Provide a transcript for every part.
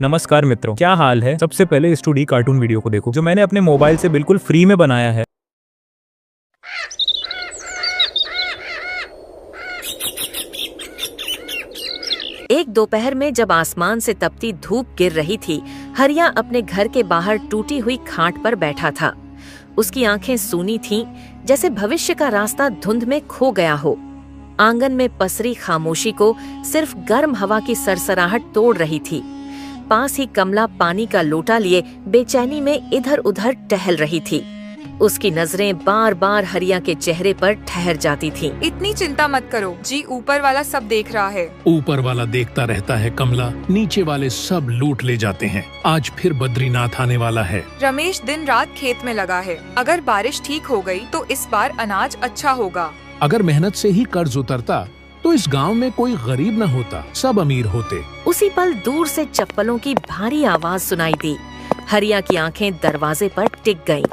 नमस्कार मित्रों, क्या हाल है। सबसे पहले इस 2D कार्टून वीडियो को देखो जो मैंने अपने मोबाइल से बिल्कुल फ्री में बनाया है। एक दोपहर में जब आसमान से तपती धूप गिर रही थी, हरिया अपने घर के बाहर टूटी हुई खाट पर बैठा था। उसकी आंखें सूनी थीं, जैसे भविष्य का रास्ता धुंध में खो गया हो। आंगन में पसरी खामोशी को सिर्फ गर्म हवा की सरसराहट तोड़ रही थी। पास ही कमला पानी का लोटा लिए बेचैनी में इधर उधर टहल रही थी। उसकी नजरें बार बार हरिया के चेहरे पर ठहर जाती थीं। इतनी चिंता मत करो जी, ऊपर वाला सब देख रहा है। ऊपर वाला देखता रहता है कमला, नीचे वाले सब लूट ले जाते हैं। आज फिर बद्रीनाथ आने वाला है। रमेश दिन रात खेत में लगा है। अगर बारिश ठीक हो गई तो इस बार अनाज अच्छा होगा। अगर मेहनत से ही कर्ज उतरता तो इस गांव में कोई गरीब न होता, सब अमीर होते। उसी पल दूर से चप्पलों की भारी आवाज सुनाई दी। हरिया की आंखें दरवाजे पर टिक गईं।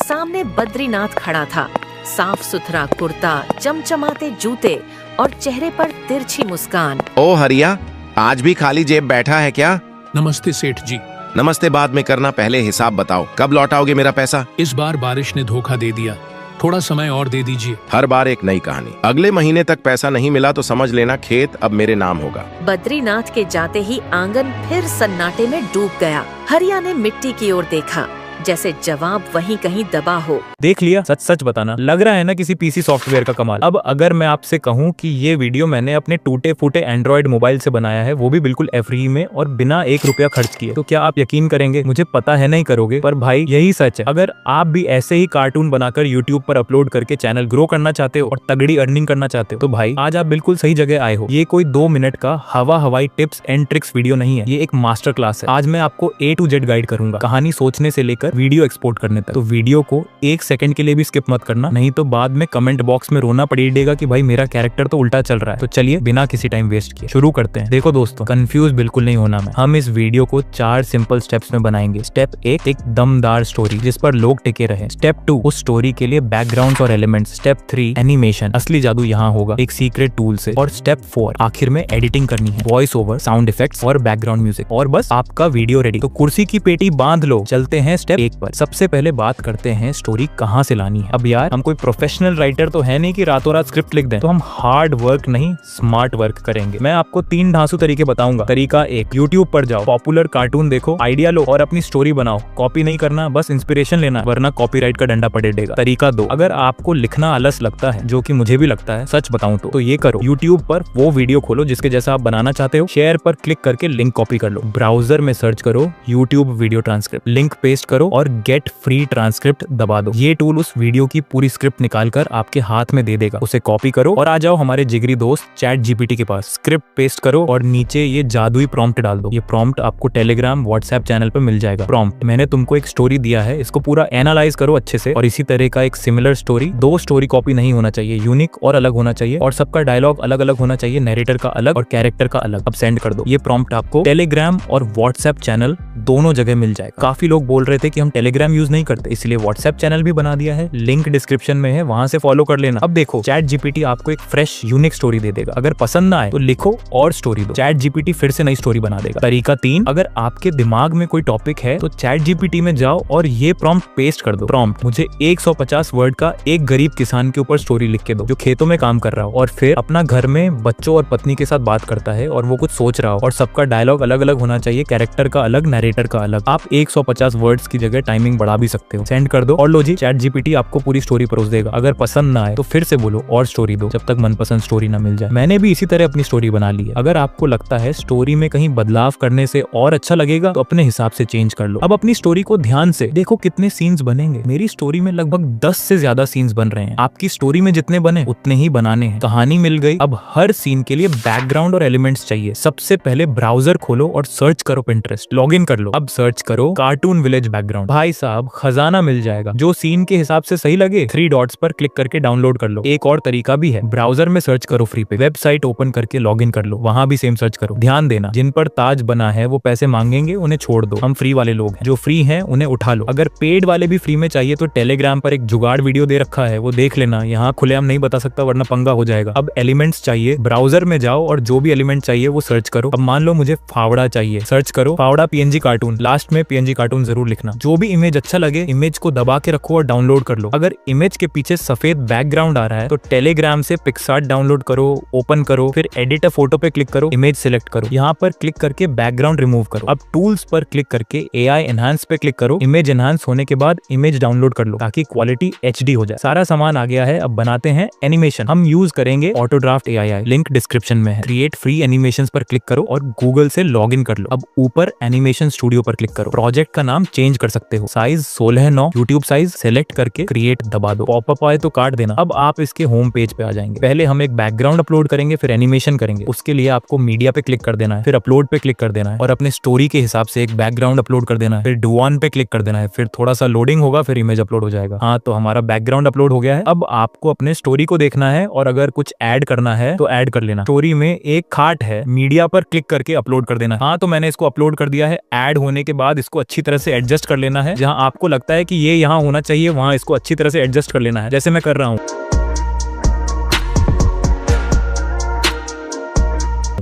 सामने बद्रीनाथ खड़ा था, साफ सुथरा कुर्ता, चमचमाते जूते और चेहरे पर तिरछी मुस्कान। ओ हरिया, आज भी खाली जेब बैठा है क्या? नमस्ते सेठ जी। नमस्ते बाद में करना, पहले हिसाब बताओ, कब लौटाओगे मेरा पैसा? इस बार बारिश ने धोखा दे दिया, थोड़ा समय और दे दीजिए। हर बार एक नई कहानी। अगले महीने तक पैसा नहीं मिला तो समझ लेना खेत अब मेरे नाम होगा। बद्रीनाथ के जाते ही आंगन फिर सन्नाटे में डूब गया। हरिया ने मिट्टी की ओर देखा, जैसे जवाब वहीं कहीं दबा हो। देख लिया, सच सच बताना, लग रहा है ना किसी पीसी सॉफ्टवेयर का कमाल। अब अगर मैं आपसे कहूँ कि ये वीडियो मैंने अपने टूटे फूटे एंड्रॉइड मोबाइल से बनाया है, वो भी बिल्कुल फ्री में और बिना 1 रुपया खर्च किए, तो क्या आप यकीन करेंगे? मुझे पता है नहीं करोगे, पर भाई यही सच है। अगर आप भी ऐसे ही कार्टून बनाकर यूट्यूब पर अपलोड करके चैनल ग्रो करना चाहते हो और तगड़ी अर्निंग करना चाहते हो, तो भाई आज आप बिल्कुल सही जगह आए हो। ये कोई 2 मिनट का हवाई टिप्स एंड ट्रिक्स वीडियो नहीं है, ये एक मास्टर क्लास है। आज मैं आपको A to Z गाइड करूंगा, कहानी सोचने से लेकर वीडियो एक्सपोर्ट करने तक। तो वीडियो को 1 सेकंड के लिए भी स्किप मत करना, नहीं तो बाद में कमेंट बॉक्स में रोना पड़ेगा कि भाई मेरा कैरेक्टर तो उल्टा चल रहा है। तो चलिए बिना किसी टाइम वेस्ट किए शुरू करते हैं। देखो दोस्तों, कंफ्यूज बिल्कुल नहीं होना मैं। हम इस वीडियो को 4 सिंपल स्टेप्स में बनाएंगे। स्टेप 1, एक दमदार स्टोरी जिस पर लोग टिके रहे। स्टेप 2, उस स्टोरी के लिए बैकग्राउंड और एलिमेंट्स। स्टेप 3, एनिमेशन, असली जादू यहाँ होगा एक सीक्रेट टूल से। और स्टेप 4, आखिर में एडिटिंग करनी है, वॉइस ओवर, साउंड इफेक्ट्स और बैकग्राउंड म्यूजिक, और बस आपका वीडियो रेडी। तो कुर्सी की पेटी बांध लो, चलते हैं स्टेप 1 पर। सबसे पहले बात करते हैं स्टोरी कहाँ से लानी है। अब यार, हम कोई प्रोफेशनल राइटर तो है नहीं कि रातों रात स्क्रिप्ट लिख दें, तो हम हार्ड वर्क नहीं स्मार्ट वर्क करेंगे। मैं आपको 3 ढांसू तरीके बताऊंगा। तरीका 1, यूट्यूब पर जाओ, पॉपुलर कार्टून देखो, आइडिया लो और अपनी स्टोरी बनाओ। कॉपी नहीं करना, बस इंस्पिरेशन लेना, वरना कॉपीराइट का डंडा पड़ेगा। तरीका 2, अगर आपको लिखना आलस लगता है, जो कि मुझे भी लगता है सच बताऊं तो ये करो, यूट्यूब पर वो वीडियो खोलो जिसके जैसा आप बनाना चाहते हो, शेयर पर क्लिक करके लिंक कॉपी कर लो, ब्राउजर में सर्च करो YouTube video transcript, link paste करो और गेट फ्री ट्रांसक्रिप्ट दबा दो। ये टूल उस वीडियो की पूरी स्क्रिप्ट निकालकर आपके हाथ में दे देगा। उसे कॉपी करो और आ जाओ हमारे जिगरी दोस्त चैट जीपीटी के पास। स्क्रिप्ट पेस्ट करो और नीचे ये जादुई प्रॉम्प्ट डाल दो। ये प्रॉम्प्ट आपको टेलीग्राम व्हाट्सएप चैनल पे मिल जाएगा। प्रॉम्प्ट, मैंने तुमको एक स्टोरी दिया है, इसको पूरा एनालाइज करो अच्छे से, और इसी तरह का एक सिमिलर स्टोरी, 2 स्टोरी कॉपी नहीं होना चाहिए, यूनिक और अलग होना चाहिए, और सबका डायलॉग अलग अलग होना चाहिए, नरेटर का अलग और कैरेक्टर का अलग। अब सेंड कर दो। ये प्रॉम्प्ट आपको टेलीग्राम और व्हाट्सएप चैनल दोनों जगह मिल जाएगा। काफी लोग बोल रहे थे कि हम टेलीग्राम यूज नहीं करते, इसलिए व्हाट्सएप चैनल भी बना दिया है, लिंक डिस्क्रिप्शन में है, वहां से फॉलो कर लेना। अब देखो, चैट जीपीटी आपको एक फ्रेश यूनिक स्टोरी दे देगा। अगर पसंद ना आए तो लिखो और स्टोरी दो, चैट जीपीटी फिर से नई स्टोरी बना देगा। तरीका 3, अगर आपके दिमाग में कोई टॉपिक है तो चैट जीपीटी में जाओ और ये प्रॉम्प्ट पेस्ट कर दो। प्रॉम्प्ट, मुझे 150 वर्ड का एक गरीब किसान के ऊपर स्टोरी लिख के दो जो खेतों में काम कर रहा हो और फिर अपना घर में बच्चों और पत्नी के साथ बात करता है और वो कुछ सोच रहा हो, और सबका डायलॉग अलग अलग होना चाहिए, कैरेक्टर का अलग, नरेटर का अलग। आप 150 वर्ड्स की जगह टाइमिंग बढ़ा भी सकते हो। सेंड कर दो और लो जी, चैट जीपीटी आपको पूरी स्टोरी परोस देगा। अगर पसंद ना आए तो फिर से बोलो और स्टोरी दो, जब तक मनपसंद स्टोरी ना मिल जाए। मैंने भी इसी तरह अपनी स्टोरी बना ली है। अगर आपको लगता है स्टोरी में कहीं बदलाव करने से और अच्छा लगेगा तो अपने हिसाब से चेंज कर लो। अब अपनी स्टोरी को ध्यान से देखो, कितने सीन्स बनेंगे। मेरी स्टोरी में लगभग 10 से ज्यादा सीन्स बन रहे हैं। आपकी स्टोरी में जितने बने उतने ही बनाने हैं। कहानी मिल गई, अब हर सीन के लिए बैकग्राउंड और एलिमेंट्स चाहिए। सबसे पहले ब्राउजर खोलो और सर्च करो पिंटरेस्ट, लॉग इन कर लो। अब सर्च करो कार्टून विलेज बैकग्राउंड। बैकग्राउंड। भाई साहब खजाना मिल जाएगा। जो सीन के हिसाब से सही लगे 3 डॉट्स पर क्लिक करके डाउनलोड कर लो। एक और तरीका भी है, ब्राउजर में सर्च करो फ्री पे, वेबसाइट ओपन करके लॉगिन कर लो, वहां भी सेम सर्च करो। ध्यान देना, जिन पर ताज बना है वो पैसे मांगेंगे, उन्हें छोड़ दो। हम फ्री वाले लोग हैं, जो फ्री हैं उन्हें उठा लो। अगर पेड वाले भी फ्री में चाहिए तो टेलीग्राम पर एक जुगाड़ वीडियो दे रखा है, वो देख लेना। यहाँ खुलेआम नहीं बता सकता वरना पंगा हो जाएगा। अब एलिमेंट्स चाहिए, ब्राउजर में जाओ और जो भी एलिमेंट चाहिए वो सर्च करो। अब मान लो मुझे फावड़ा चाहिए, सर्च करो फावड़ा पीएनजी कार्टून, लास्ट में पीएनजी कार्टून जरूर लिखना। जो भी इमेज अच्छा लगे इमेज को दबा के रखो और डाउनलोड कर लो। अगर इमेज के पीछे सफेद बैकग्राउंड आ रहा है तो टेलीग्राम से पिक्सार्ट डाउनलोड करो, ओपन करो, फिर एडिट अ फोटो पे क्लिक करो, इमेज सिलेक्ट करो, यहाँ पर क्लिक करके बैकग्राउंड रिमूव करो। अब टूल्स पर क्लिक करके एआई एनहांस पे क्लिक करो। इमेज एनहांस होने के बाद इमेज डाउनलोड कर लो ताकि क्वालिटी एचडी हो जाए। सारा सामान आ गया है। अब बनाते हैं एनिमेशन। हम यूज करेंगे ऑटोड्राफ्ट एआई, लिंक डिस्क्रिप्शन में है। क्रिएट फ्री एनिमेशंस पर क्लिक करो और गूगल से लॉग इन कर लो। अब ऊपर एनिमेशन स्टूडियो पर क्लिक करो। प्रोजेक्ट का नाम चेंज कर सकते हो, साइज 16:9, यूट्यूब साइज सेलेक्ट करके क्रिएट दबा दो। पॉपअप आए तो काट देना। अब आप इसके होम पेज पे आ जाएंगे। पहले हम एक बैकग्राउंड अपलोड करेंगे, फिर एनिमेशन करेंगे। उसके लिए आपको मीडिया पे क्लिक कर देना है, फिर अपलोड पे क्लिक कर देना है और अपने स्टोरी के हिसाब से एक बैकग्राउंड अपलोड कर देना है। फिर डू ऑन पे क्लिक कर देना है, फिर थोड़ा सा लोडिंग होगा, फिर इमेज अपलोड हो जाएगा। हाँ, तो हमारा बैकग्राउंड अपलोड हो गया है। अब आपको अपने स्टोरी को देखना है और अगर कुछ ऐड करना है तो ऐड कर लेना। स्टोरी में एक खाट है, मीडिया पर क्लिक करके अपलोड कर देना। हाँ, तो मैंने इसको अपलोड कर दिया है। ऐड होने के बाद इसको अच्छी तरह से एडजस्ट कर लेना है। जहां आपको लगता है कि ये यहाँ होना चाहिए वहां इसको अच्छी तरह से एडजस्ट कर लेना है, जैसे मैं कर रहा हूँ।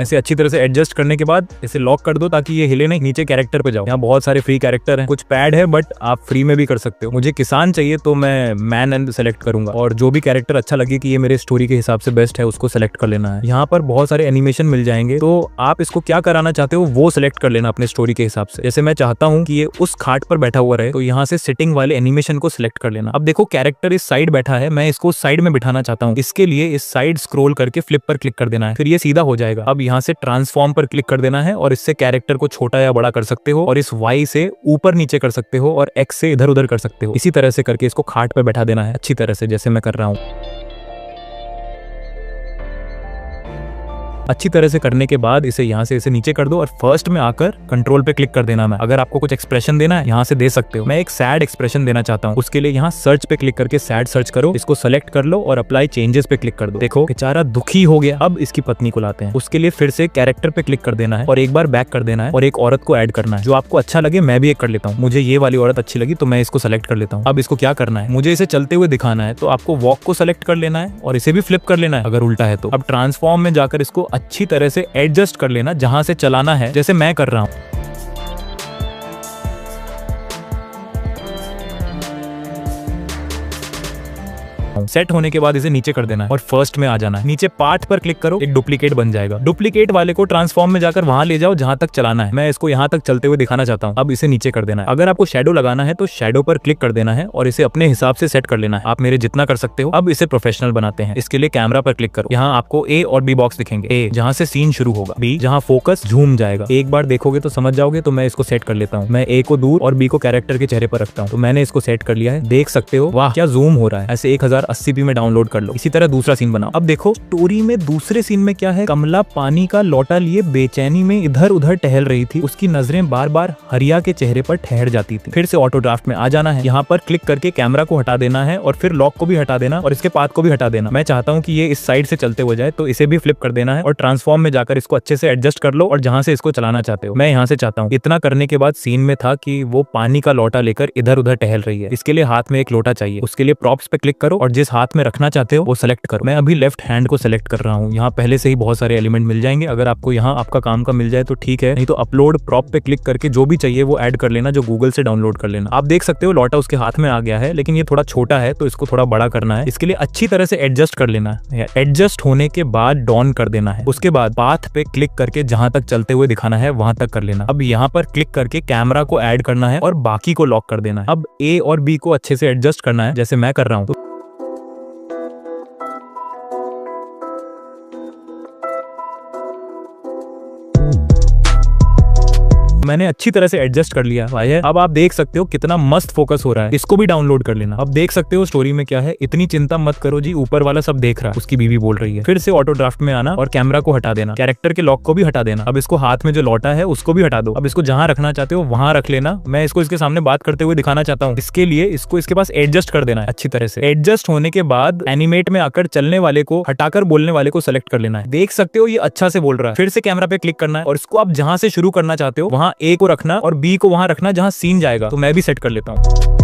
ऐसे अच्छी तरह से एडजस्ट करने के बाद इसे लॉक कर दो ताकि ये हिले नहीं। नीचे कैरेक्टर पे जाओ, यहाँ बहुत सारे फ्री कैरेक्टर हैं, कुछ पैड है बट आप फ्री में भी कर सकते हो। मुझे किसान चाहिए तो मैं मैन एंड सेलेक्ट करूंगा और जो भी कैरेक्टर अच्छा लगे कि ये मेरे स्टोरी के हिसाब से बेस्ट है उसको सेलेक्ट कर लेना है। यहाँ पर बहुत सारे एनिमेशन मिल जाएंगे, तो आप इसको क्या कराना चाहते हो वो सिलेक्ट कर लेना अपने स्टोरी के हिसाब से। जैसे मैं चाहता हूँ कि ये उस खाट पर बैठा हुआ रहे तो यहाँ से सिटिंग वाले एनिमेशन को सिलेक्ट कर लेना। अब देखो कैरेक्टर इस साइड बैठा है, मैं इसको साइड में बिठाना चाहता हूँ। इसके लिए इस साइड स्क्रोल करके फ्लिप पर क्लिक कर देना है, फिर ये सीधा हो जाएगा। अब यहाँ से ट्रांसफॉर्म पर क्लिक कर देना है और इससे कैरेक्टर को छोटा या बड़ा कर सकते हो और इस Y से ऊपर नीचे कर सकते हो और X से इधर उधर कर सकते हो। इसी तरह से करके इसको खाट पर बैठा देना है अच्छी तरह से, जैसे मैं कर रहा हूँ। अच्छी तरह से करने के बाद इसे यहाँ से इसे नीचे कर दो और फर्स्ट में आकर कंट्रोल पे क्लिक कर देना। मैं अगर आपको कुछ एक्सप्रेशन देना है यहाँ से दे सकते हो। मैं एक सैड एक्सप्रेशन देना चाहता हूँ, उसके लिए यहाँ सर्च पे क्लिक करके सैड सर्च करो, इसको सेलेक्ट कर लो और अप्लाई चेंजेस पे क्लिक कर दो। देखो बेचारा दुखी हो गया। अब इसकी पत्नी को लाते हैं। उसके लिए फिर से कैरेक्टर पे क्लिक कर देना है और एक बार बैक कर देना है और एक औरत को ऐड करना है। जो आपको अच्छा लगे, मैं भी एक कर लेता हूँ। मुझे ये वाली औरत अच्छी लगी तो मैं इसको सेलेक्ट कर लेता हूँ। अब इसको क्या करना है, मुझे इसे चलते हुए दिखाना है तो आपको वॉक को सेलेक्ट कर लेना है और इसे भी फ्लिप कर लेना है अगर उल्टा है तो। अब ट्रांसफॉर्म में जाकर इसको अच्छी तरह से एडजस्ट कर लेना जहां से चलाना है, जैसे मैं कर रहा हूं। सेट होने के बाद इसे नीचे कर देना है और फर्स्ट में आ जाना है। नीचे पार्ट पर क्लिक करो, एक डुप्लीकेट बन जाएगा। डुप्लीकेट वाले को ट्रांसफॉर्म में जाकर वहां ले जाओ जहां तक चलाना है। मैं इसको यहां तक चलते हुए दिखाना चाहता हूं। अब इसे नीचे कर देना है। अगर आपको शैडो लगाना है तो शैडो पर क्लिक कर देना है और इसे अपने हिसाब से सेट कर लेना है। आप मेरे जितना कर सकते हो। अब इसे प्रोफेशनल बनाते हैं। इसके लिए कैमरा पर क्लिक करो। यहाँ आपको A और B बॉक्स दिखेंगे। A जहाँ से सीन शुरू होगा, B जहाँ फोकस झूम जाएगा। एक बार देखोगे तो समझ जाओगे, तो मैं इसको सेट कर लेता हूँ। मैं A को दूर और B को कैरेक्टर के चेहरे पर रखता हूँ। तो मैंने इसको सेट कर लिया है, देख सकते हो। वाह क्या जूम हो रहा है। ऐसे 1080p में डाउनलोड कर लो। इसी तरह दूसरा सीन बनाओ। अब देखो स्टोरी में दूसरे सीन में क्या है, कमला पानी का लोटा लिए बेचैनी में इधर उधर टहल रही थी। उसकी नजरें बार बार हरिया के चेहरे पर ठहर जाती थी। फिर से ऑटो ड्राफ्ट में आ जाना है। यहाँ पर क्लिक करके कैमरा को हटा देना है और फिर लॉक को भी हटा देना और इसके पाथ को भी हटा देना। मैं चाहता हूँ कि ये इस साइड से चलते हो जाए तो इसे भी फ्लिप कर देना है और ट्रांसफॉर्म में जाकर इसको अच्छे से एडजस्ट कर लो और जहां से इसको चलाना चाहते हो मैं यहाँ से चाहता हूँ। इतना करने के बाद सीन में था कि वो पानी का लोटा लेकर इधर उधर टहल रही है। इसके लिए हाथ में एक लोटा चाहिए। उसके लिए प्रॉप्स पे क्लिक करो और जिस हाथ में रखना चाहते हो वो सेलेक्ट करो। मैं अभी लेफ्ट हैंड को सेलेक्ट कर रहा हूँ। यहाँ पहले से ही बहुत सारे एलिमेंट मिल जाएंगे। अगर आपको यहाँ आपका काम का मिल जाए तो ठीक है, नहीं तो अपलोड प्रॉप पे क्लिक करके जो भी चाहिए वो ऐड कर लेना, जो गूगल से डाउनलोड कर लेना। आप देख सकते हो लौटा उसके हाथ में आ गया है, लेकिन ये थोड़ा छोटा है तो इसको थोड़ा बड़ा करना है। इसके लिए अच्छी तरह से एडजस्ट कर लेना है। एडजस्ट होने के बाद डॉन कर देना है। उसके बाद पाथ पे क्लिक करके जहां तक चलते हुए दिखाना है वहां तक कर लेना। अब यहाँ पर क्लिक करके कैमरा को ऐड करना है और बाकी को लॉक कर देना है। अब A और B को अच्छे से एडजस्ट करना है जैसे मैं कर रहा हूँ। मैंने अच्छी तरह से एडजस्ट कर लिया भाई है। अब आप देख सकते हो कितना मस्त फोकस हो रहा है, इसको भी डाउनलोड कर लेना। अब देख सकते हो स्टोरी में क्या है, इतनी चिंता मत करो जी, ऊपर वाला सब देख रहा है, उसकी बीवी बोल रही है। फिर से ऑटो ड्राफ्ट में आना और कैमरा को हटा देना, कैरेक्टर के लॉक को भी हटा देना। अब इसको हाथ में जो लौटा है उसको भी हटा दो। अब इसको जहां रखना चाहते हो वहां रख लेना। मैं इसको इसके सामने बात करते हुए दिखाना चाहता हूँ, इसके लिए इसको इसके पास एडजस्ट कर देना है अच्छी तरह से। एडजस्ट होने के बाद एनिमेट में आकर चलने वाले को हटाकर बोलने वाले को सेलेक्ट कर लेना है। देख सकते हो ये अच्छा से बोल रहा है। फिर से कैमरा पे क्लिक करना है और इसको आप जहां से शुरू करना चाहते हो वहां ए को रखना और बी को वहां रखना जहां सीन जाएगा। तो मैं भी सेट कर लेता हूँ।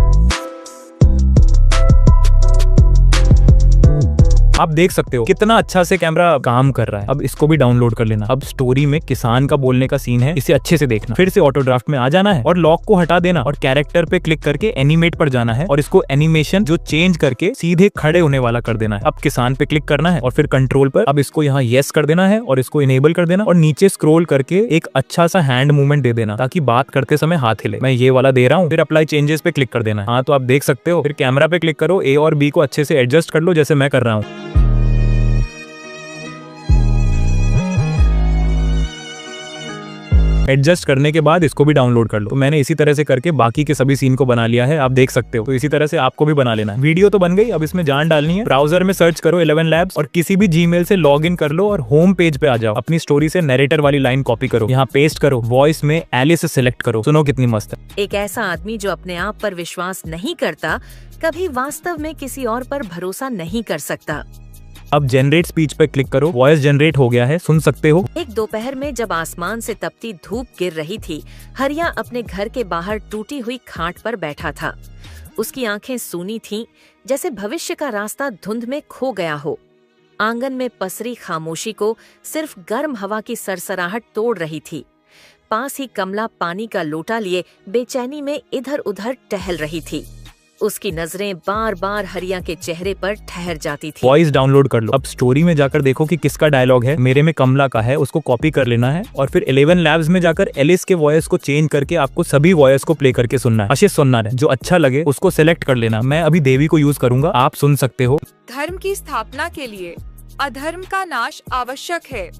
आप देख सकते हो कितना अच्छा से कैमरा काम कर रहा है। अब इसको भी डाउनलोड कर लेना। अब स्टोरी में किसान का बोलने का सीन है, इसे अच्छे से देखना। फिर से ऑटो ड्राफ्ट में आ जाना है और लॉक को हटा देना और कैरेक्टर पे क्लिक करके एनिमेट पर जाना है और इसको एनिमेशन जो चेंज करके सीधे खड़े होने वाला कर देना है। अब किसान पे क्लिक करना है और फिर कंट्रोल पर अब इसको यहाँ येस कर देना है और इसको इनेबल कर देना और नीचे स्क्रॉल करके एक अच्छा सा हैंड मूवमेंट दे देना ताकि बात करते समय हाथ हिले। मैं ये वाला दे रहा हूँ। फिर अप्लाई चेंजेस पे क्लिक कर देना है। हाँ, तो आप देख सकते हो। फिर कैमरा पे क्लिक करो, ए और बी को अच्छे से एडजस्ट कर लो जैसे मैं कर रहा हूँ। एडजस्ट करने के बाद इसको भी डाउनलोड कर लो। तो मैंने इसी तरह से करके बाकी के सभी सीन को बना लिया है, आप देख सकते हो। तो इसी तरह से आपको भी बना लेना है। वीडियो तो बन गई, अब इसमें जान डालनी है। ब्राउजर में सर्च करो 11 लैब्स और किसी भी जीमेल से लॉग इन कर लो और होम पेज पे आ जाओ। अपनी स्टोरी से नरेटर वाली लाइन कॉपी करो, यहाँ पेस्ट करो, वॉइस में एलिस सेलेक्ट करो। सुनो कितनी मस्त है। एक ऐसा आदमी जो अपने आप पर विश्वास नहीं करता, कभी वास्तव में किसी और पर भरोसा नहीं कर सकता। अब जनरेट स्पीच पे क्लिक करो, वॉइस जनरेट हो गया है, सुन सकते हो। एक दोपहर में जब आसमान से तपती धूप गिर रही थी, हरिया अपने घर के बाहर टूटी हुई खाट पर बैठा था। उसकी आंखें सूनी थीं, जैसे भविष्य का रास्ता धुंध में खो गया हो। आंगन में पसरी खामोशी को सिर्फ गर्म हवा की सरसराहट तोड़ रही थी। पास ही कमला पानी का लोटा लिए बेचैनी में इधर उधर टहल रही थी। उसकी नजरें बार बार हरिया के चेहरे पर ठहर जाती थी। वॉइस डाउनलोड कर लो। अब स्टोरी में जाकर देखो कि किसका डायलॉग है। मेरे में कमला का है, उसको कॉपी कर लेना है और फिर 11 लैब्स में जाकर एलिस के वॉइस को चेंज करके आपको सभी वॉइस को प्ले करके सुनना है। अच्छे सुनना है, जो अच्छा लगे उसको सेलेक्ट कर लेना। मैं अभी देवी को यूज करूंगा, आप सुन सकते हो। धर्म की स्थापना के लिए अधर्म का नाश आवश्यक है,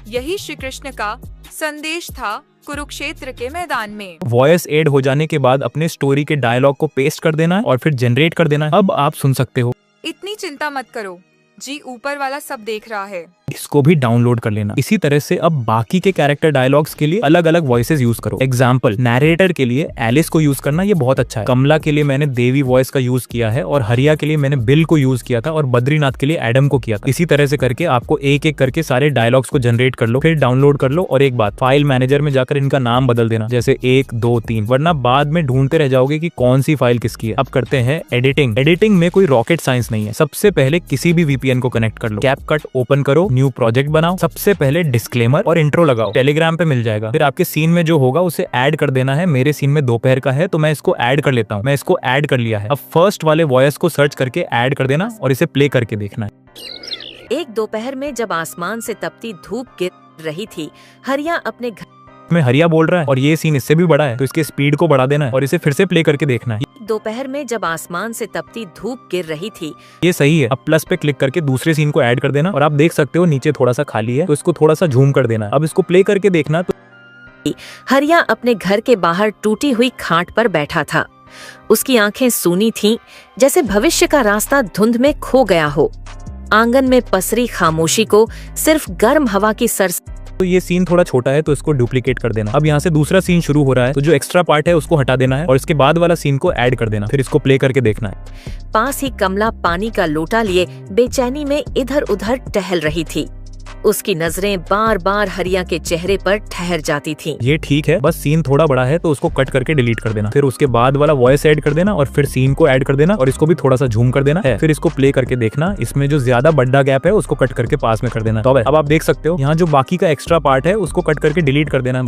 यही श्री कृष्ण का संदेश था कुरुक्षेत्र के मैदान में। वॉइस ऐड हो जाने के बाद अपने स्टोरी के डायलॉग को पेस्ट कर देना है और फिर जनरेट कर देना है। अब आप सुन सकते हो। इतनी चिंता मत करो जी, ऊपर वाला सब देख रहा है। इसको भी डाउनलोड कर लेना। इसी तरह से अब बाकी के कैरेक्टर डायलॉग्स के लिए अलग अलग वॉइसेस यूज करो। एग्जाम्पल, नरेटर के लिए एलिस को यूज करना, ये बहुत अच्छा है। कमला के लिए मैंने देवी वॉइस का यूज किया है और हरिया के लिए मैंने बिल को यूज किया था और बद्रीनाथ के लिए एडम को किया था। इसी तरह से करके आपको एक एक करके सारे डायलॉग्स को जनरेट कर लो, फिर डाउनलोड कर लो। और एक बात, फाइल मैनेजर में जाकर इनका नाम बदल देना, जैसे 1, 2, 3, वरना बाद में ढूंढते रह जाओगे कि कौन सी फाइल किसकी है। अब करते हैं एडिटिंग। एडिटिंग में कोई रॉकेट साइंस नहीं है। सबसे पहले किसी भी VPN को कनेक्ट कर लो, कैपकट ओपन करो, न्यू प्रोजेक्ट बनाओ। सबसे पहले डिस्क्लेमर और इंट्रो लगाओ, टेलीग्राम पे मिल जाएगा। फिर आपके सीन में जो होगा उसे ऐड कर देना है। मेरे सीन में दोपहर का है तो मैं इसको ऐड कर लेता हूँ। मैं इसको ऐड कर लिया है। अब फर्स्ट वाले वॉइस को सर्च करके ऐड कर देना और इसे प्ले करके देखना है। एक दोपहर में जब आसमान से तपती धूप गिर रही थी, हरिया अपने घर में हरिया बोल रहा है और ये सीन इससे भी बड़ा है तो इसके स्पीड को बढ़ा देना है और इसे फिर से प्ले करके देखना है। दोपहर में जब आसमान से तपती धूप गिर रही थी, ये सही है। अब प्लस पे क्लिक करके दूसरे सीन को ऐड कर देना और आप देख सकते हो नीचे थोड़ा सा खाली है तो इसको थोड़ा सा झूम कर देना है। अब इसको प्ले करके देखना। तो हरिया अपने घर के बाहर टूटी हुई खाट पर बैठा था। उसकी आंखें सूनी थीं, जैसे भविष्य का रास्ता धुंध में खो गया हो। आंगन में पसरी खामोशी को सिर्फ गर्म हवा की तो ये सीन थोड़ा छोटा है तो इसको डुप्लीकेट कर देना। अब यहाँ से दूसरा सीन शुरू हो रहा है तो जो एक्स्ट्रा पार्ट है उसको हटा देना है और इसके बाद वाला सीन को ऐड कर देना। फिर इसको प्ले करके देखना है। पास ही कमला पानी का लोटा लिए बेचैनी में इधर उधर टहल रही थी। उसकी नजरें बार बार हरिया के चेहरे पर ठहर जाती थीं। ये ठीक है, बस सीन थोड़ा बड़ा है तो उसको कट करके डिलीट कर देना। फिर उसके बाद वाला वॉइस ऐड कर देना और फिर सीन को ऐड कर देना और इसको भी थोड़ा सा झूम कर देना है। फिर इसको प्ले करके देखना। इसमें जो ज्यादा बड़ा गैप है उसको कट करके पास में कर देना। तो अब आप देख सकते हो यहाँ जो बाकी का एक्स्ट्रा पार्ट है उसको कट करके डिलीट कर देना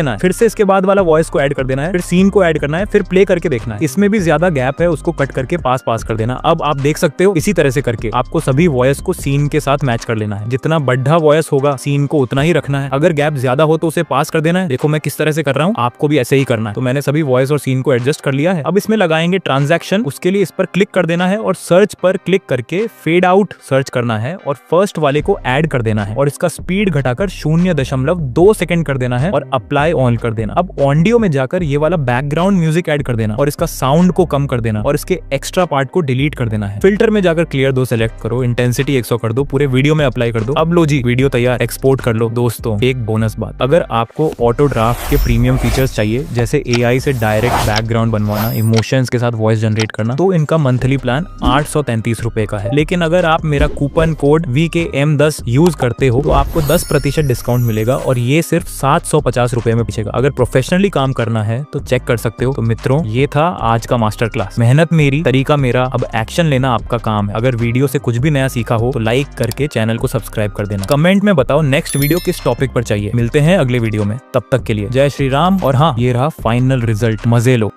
है। फिर से इसके बाद वाला वॉइस को ऐड कर देना है, फिर सीन को ऐड करना है, फिर प्ले करके देखना है। इसमें भी ज्यादा गैप है उसको कट करके पास कर देना। अब आप देख सकते हो इसी तरह से करके आपको सभी वॉइस को सीन के साथ मैच कर लेना है। जितना बड़ा वॉइस होगा सीन को उतना ही रखना है, अगर गैप ज्यादा हो तो उसे पास कर देना है। देखो मैं किस तरह से कर रहा हूँ, आपको भी ऐसे ही करना है। तो मैंने सभी वॉइस और सीन को एडजस्ट कर लिया है। अब इसमें लगाएंगे ट्रांजैक्शन, उसके लिए इस पर क्लिक कर देना है और सर्च पर क्लिक करके फेड आउट सर्च करना है और फर्स्ट वाले को ऐड कर देना है और इसका स्पीड घटाकर 0.2 सेकंड कर देना है और अप्लाई ऑन कर देना। अब ऑडियो में जाकर ये वाला बैकग्राउंड म्यूजिक ऐड कर देना और इसका साउंड को कम कर देना और इसके एक्स्ट्रा पार्ट को डिलीट कर देना है। फिल्टर में जाकर क्लियर 2 सेलेक्ट करो, इंटेंसिटी 100 कर दो, पूरे वीडियो में अप्लाई कर दो। अब लो जी, वीडियो तैयार, एक्सपोर्ट कर लो। दोस्तों एक बोनस बात, अगर आपको ऑटो ड्राफ्ट के प्रीमियम फीचर्स चाहिए जैसे AI से डायरेक्ट बैकग्राउंड बनवाना, इमोशंस के साथ वॉइस जनरेट करना, तो इनका मंथली प्लान 833 रुपए का है। लेकिन अगर आप मेरा कूपन कोड VKM10 यूज करते हो तो आपको 10% डिस्काउंट मिलेगा और ये सिर्फ 750 रुपए में पीछेगा। अगर प्रोफेशनली काम करना है तो चेक कर सकते हो। तो मित्रों ये था आज का मास्टर क्लास। मेहनत मेरी, तरीका मेरा, अब एक्शन लेना आपका काम है। अगर वीडियो से कुछ भी नया सीखा हो तो लाइक करके चैनल को सब्सक्राइब कर देना। कमेंट में बताओ नेक्स्ट वीडियो किस टॉपिक पर चाहिए। मिलते हैं अगले वीडियो में, तब तक के लिए जय श्री राम। और हाँ, ये रहा फाइनल रिजल्ट, मजे लो।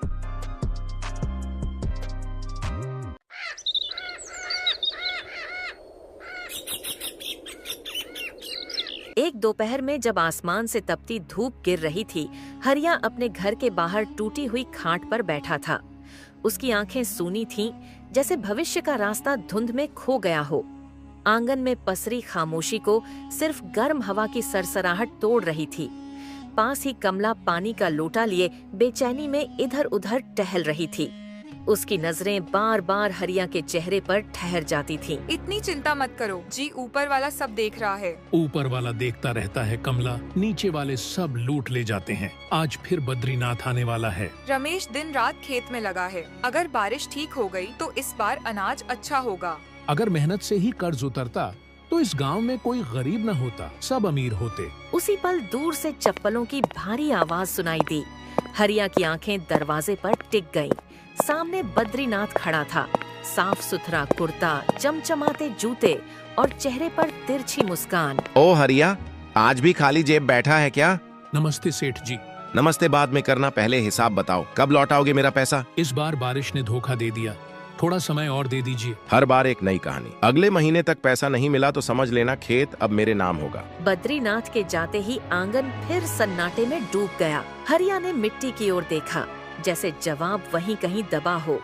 एक दोपहर में जब आसमान से तपती धूप गिर रही थी, हरिया अपने घर के बाहर टूटी हुई खाट पर बैठा था। उसकी आंखें सूनी थीं, जैसे भविष्य का रास्ता धुंध में खो गया हो। आंगन में पसरी खामोशी को सिर्फ गर्म हवा की सरसराहट तोड़ रही थी। पास ही कमला पानी का लोटा लिए बेचैनी में इधर उधर टहल रही थी। उसकी नजरें बार बार हरिया के चेहरे पर ठहर जाती थीं। इतनी चिंता मत करो जी, ऊपर वाला सब देख रहा है। ऊपर वाला देखता रहता है कमला, नीचे वाले सब लूट ले जाते हैं। आज फिर बद्रीनाथ आने वाला है। रमेश दिन रात खेत में लगा है। अगर बारिश ठीक हो गई तो इस बार अनाज अच्छा होगा। अगर मेहनत से ही कर्ज उतरता तो इस गांव में कोई गरीब न होता, सब अमीर होते। उसी पल दूर से चप्पलों की भारी आवाज सुनाई दी। हरिया की आंखें दरवाजे पर टिक गईं। सामने बद्रीनाथ खड़ा था, साफ सुथरा कुर्ता, चमचमाते जूते और चेहरे पर तिरछी मुस्कान। ओ हरिया, आज भी खाली जेब बैठा है क्या? नमस्ते सेठ जी। नमस्ते बाद में करना, पहले हिसाब बताओ, कब लौटाओगे मेरा पैसा? इस बार बारिश ने धोखा दे दिया, थोड़ा समय और दे दीजिए। हर बार एक नई कहानी। अगले महीने तक पैसा नहीं मिला तो समझ लेना खेत अब मेरे नाम होगा। बद्रीनाथ के जाते ही आंगन फिर सन्नाटे में डूब गया। हरिया ने मिट्टी की ओर देखा, जैसे जवाब वहीं कहीं दबा हो।